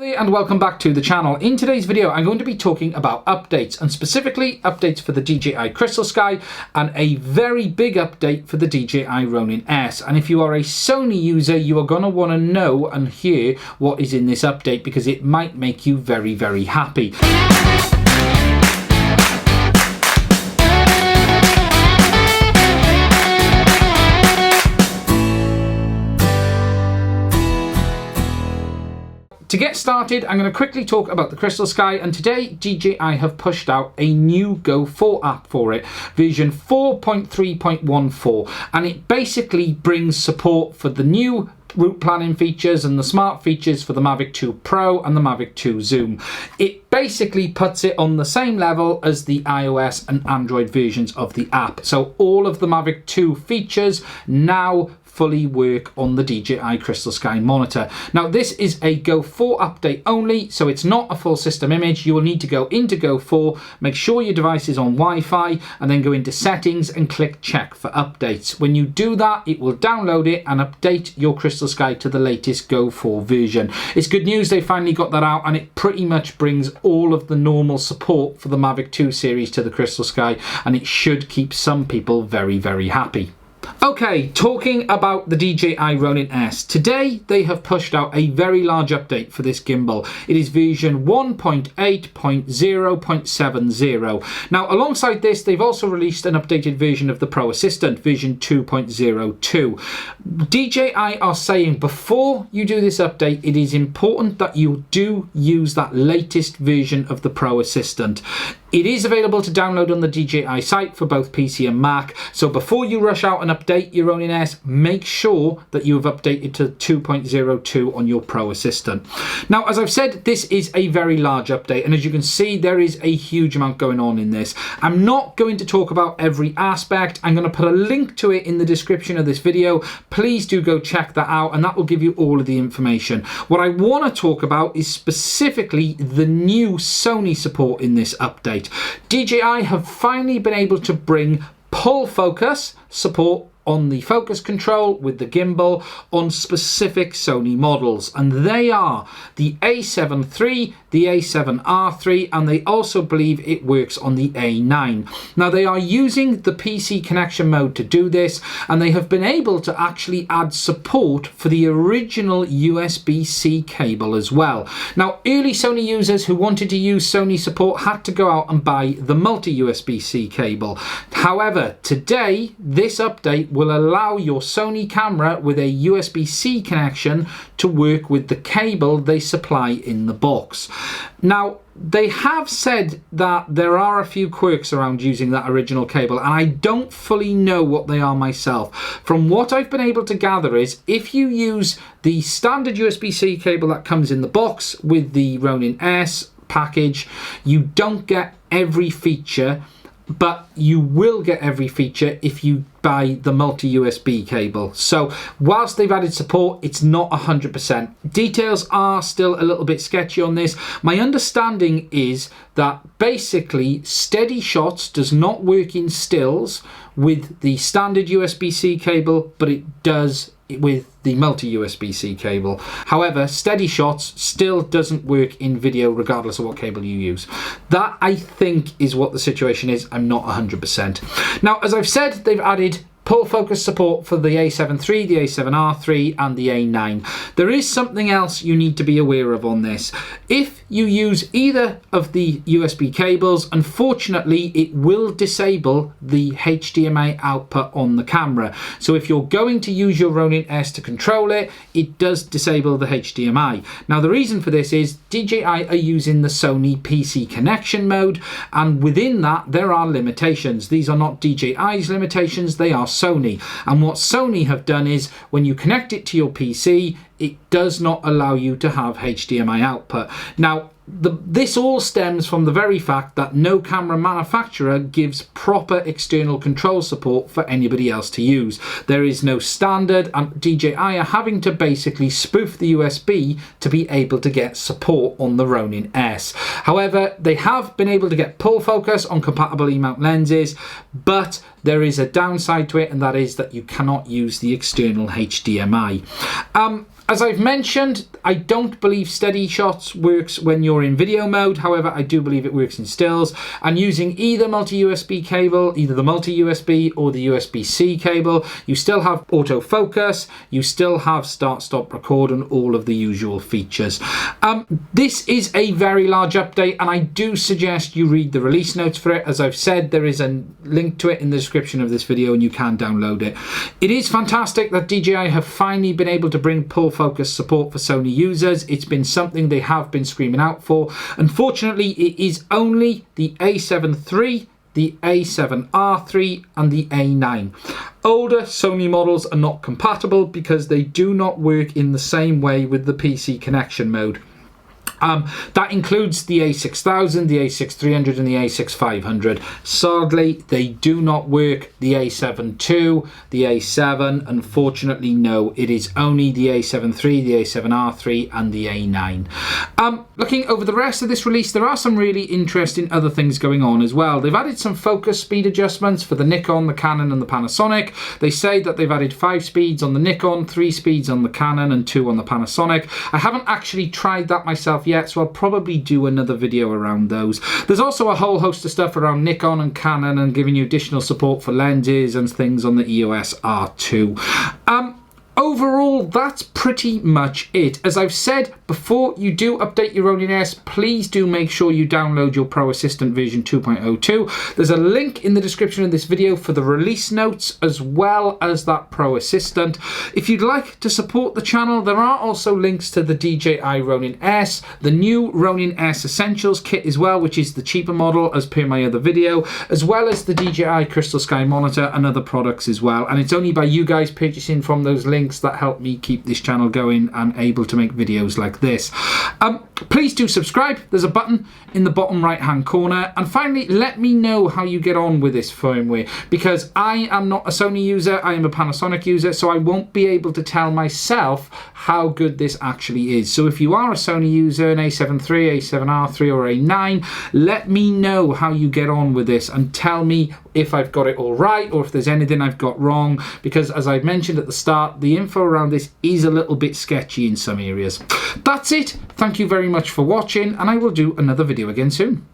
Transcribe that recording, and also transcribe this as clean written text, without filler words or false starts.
And welcome back to the channel. In today's video I'm going to be talking about updates, and specifically updates for the DJI Crystalsky and a very big update for the DJI Ronin S. And if you are a Sony user, you are going to want to know and hear what is in this update, because it might make you very, very happy. To get started, I'm going to quickly talk about the Crystalsky, and today DJI have pushed out a new Go 4 app for it, version 4.3.14, and it basically brings support for the new route planning features and the smart features for the Mavic 2 Pro and the Mavic 2 Zoom. It basically puts it on the same level as the iOS and Android versions of the app. So all of the Mavic 2 features now fully work on the DJI Crystalsky monitor. Now this is a Go 4 update only, so it's not a full system image. You will need to go into Go 4, make sure your device is on Wi-Fi, and then go into settings and click check for updates. When you do that, it will download it and update your Crystalsky to the latest Go 4 version. It's good news they finally got that out, and it pretty much brings all of the normal support for the Mavic 2 series to the Crystalsky, and it should keep some people very, very happy. Okay, talking about the DJI Ronin S. Today they have pushed out a very large update for this gimbal. It is version 1.8.0.70. Now alongside this, they've also released an updated version of the Pro Assistant, version 2.02. DJI are saying before you do this update, it is important that you do use that latest version of the Pro Assistant. It is available to download on the DJI site for both PC and Mac, so before you rush out and update your Ronin S, make sure that you have updated to 2.02 on your Pro Assistant. Now, as I've said, this is a very large update, and as you can see, there is a huge amount going on in this. I'm not going to talk about every aspect. I'm going to put a link to it in the description of this video. Please do go check that out, and that will give you all of the information. What I want to talk about is specifically the new Sony support in this update. DJI have finally been able to bring Pull Focus support on the focus control with the gimbal on specific Sony models, and they are the A7 III, the A7R III, and they also believe it works on the A9. Now they are using the PC connection mode to do this, and they have been able to actually add support for the original USB-C cable as well. Now early Sony users who wanted to use Sony support had to go out and buy the multi-USB-C cable. However, today this update will allow your Sony camera with a USB-C connection to work with the cable they supply in the box. Now, they have said that there are a few quirks around using that original cable, and I don't fully know what they are myself. From what I've been able to gather is, if you use the standard USB-C cable that comes in the box with the Ronin S package, you don't get every feature, but you will get every feature if you buy the multi-USB cable. So whilst they've added support, it's not 100%. Details are still a little bit sketchy on this. My understanding is that basically steady shots does not work in stills with the standard USB-C cable, but it does with the multi-USB-C cable. However, steady shots still doesn't work in video regardless of what cable you use. That, I think, is what the situation is. I'm not 100%. Now, as I've said, they've added Pull Focus support for the A7 III, the A7R III, and the A9. There is something else you need to be aware of on this. If you use either of the USB cables, unfortunately, it will disable the HDMI output on the camera. So if you're going to use your Ronin S to control it, it does disable the HDMI. Now, the reason for this is DJI are using the Sony PC connection mode, and within that, there are limitations. These are not DJI's limitations, they are Sony. And what Sony have done is, when you connect it to your PC, it does not allow you to have HDMI output. Now, this all stems from the very fact that no camera manufacturer gives proper external control support for anybody else to use. There is no standard, and DJI are having to basically spoof the USB to be able to get support on the Ronin S. However, they have been able to get Pull Focus on compatible E-mount lenses, but there is a downside to it, and that is that you cannot use the external HDMI. As I've mentioned, I don't believe steady shots works when you're in video mode. However, I do believe it works in stills, and using either multi-USB cable, either the multi-USB or the USB-C cable, you still have autofocus, you still have start, stop, record, and all of the usual features. This is a very large update, and I do suggest you read the release notes for it. As I've said, there is a link to it in the description of this video, and you can download it. It is fantastic that DJI have finally been able to bring Pull Focus support for Sony users. It's been something they have been screaming out for. Unfortunately, it is only the A7 III, the A7R III and the A9. Older Sony models are not compatible because they do not work in the same way with the PC connection mode. That includes the A6000, the A6300 and the A6500. Sadly, they do not work the A7 II, the A7. Unfortunately, no. It is only the A7 III, the A7R III and the A9. Looking over the rest of this release, there are some really interesting other things going on as well. They've added some focus speed adjustments for the Nikon, the Canon and the Panasonic. They say that they've added 5 speeds on the Nikon, 3 speeds on the Canon and 2 on the Panasonic. I haven't actually tried that myself yet, so I'll probably do another video around those. There's also a whole host of stuff around Nikon and Canon and giving you additional support for lenses and things on the EOS R2. Overall, that's pretty much it. As I've said, before you do update your Ronin S, please do make sure you download your Pro Assistant version 2.02. There's a link in the description of this video for the release notes as well as that Pro Assistant. If you'd like to support the channel, there are also links to the DJI Ronin S, the new Ronin S Essentials kit as well, which is the cheaper model as per my other video, as well as the DJI Crystalsky monitor and other products as well. And it's only by you guys purchasing from those links that help me keep this channel going and able to make videos like this. Please do subscribe. There's a button in the bottom right hand corner. And finally, let me know how you get on with this firmware, because I am not a Sony user, I am a Panasonic user, so I won't be able to tell myself how good this actually is. So if you are a Sony user, an A7 III, A7R III or A9, let me know how you get on with this and tell me if I've got it all right or if there's anything I've got wrong, because as I mentioned at the start, the info around this is a little bit sketchy in some areas. That's it. Thank you very much for watching, and I will do another video again soon.